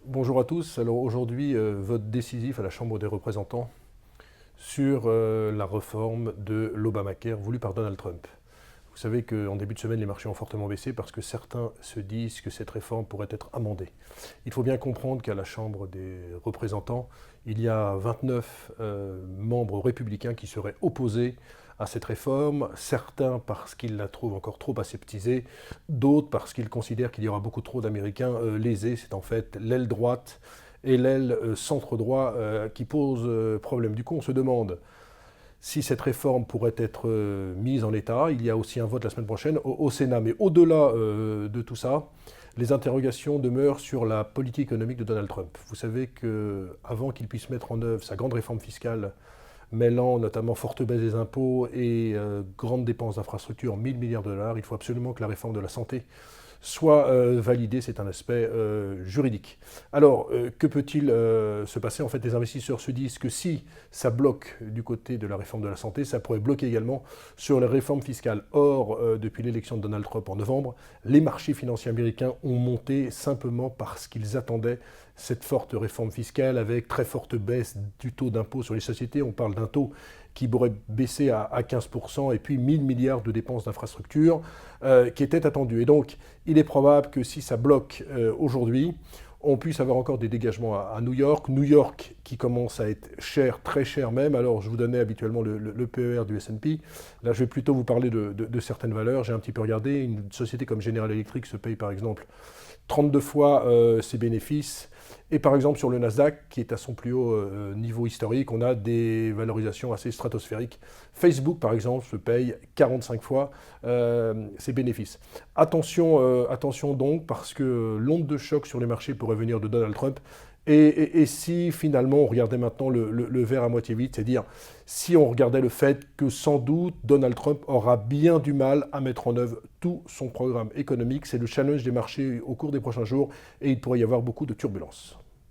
Bonjour à tous. Alors aujourd'hui, vote décisif à la Chambre des représentants sur la réforme de l'Obamacare voulue par Donald Trump. Vous savez qu'en début de semaine, les marchés ont fortement baissé parce que certains se disent que cette réforme pourrait être amendée. Il faut bien comprendre qu'à la Chambre des représentants, il y a 29 membres républicains qui seraient opposés à cette réforme, certains parce qu'ils la trouvent encore trop aseptisée, d'autres parce qu'ils considèrent qu'il y aura beaucoup trop d'Américains lésés. C'est en fait l'aile droite et l'aile centre-droit qui posent problème. Du coup, on se demande si cette réforme pourrait être mise en état. Il y a aussi un vote la semaine prochaine au Sénat. Mais au-delà de tout ça, les interrogations demeurent sur la politique économique de Donald Trump. Vous savez qu'avant qu'il puisse mettre en œuvre sa grande réforme fiscale, mêlant notamment forte baisse des impôts et grandes dépenses d'infrastructures, 1000 milliards de dollars, il faut absolument que la réforme de la santé soit validée, c'est un aspect juridique. Alors, que peut-il se passer? En fait, les investisseurs se disent que si ça bloque du côté de la réforme de la santé, ça pourrait bloquer également sur les réformes fiscales. Or, depuis l'élection de Donald Trump en novembre, les marchés financiers américains ont monté simplement parce qu'ils attendaient cette forte réforme fiscale avec très forte baisse du taux d'impôt sur les sociétés. On parle d'un taux qui pourrait baisser à 15%, et puis 1000 milliards de dépenses d'infrastructures qui étaient attendues. Et donc, il est probable que si ça bloque aujourd'hui, on puisse avoir encore des dégagements à New York. New York qui commence à être cher, très cher même. Alors, je vous donnais habituellement le PER du S&P. Là, je vais plutôt vous parler de certaines valeurs. J'ai un petit peu regardé. Une société comme General Electric se paye par exemple 32 fois ses bénéfices. Et par exemple, sur le Nasdaq, qui est à son plus haut niveau historique, on a des valorisations assez stratosphériques. Facebook, par exemple, se paye 45 fois ses bénéfices. Attention donc, parce que l'onde de choc sur les marchés pourrait venir de Donald Trump. Et si finalement on regardait maintenant le verre à moitié vide, c'est-à-dire si on regardait le fait que sans doute Donald Trump aura bien du mal à mettre en œuvre tout son programme économique, c'est le challenge des marchés au cours des prochains jours et il pourrait y avoir beaucoup de turbulences.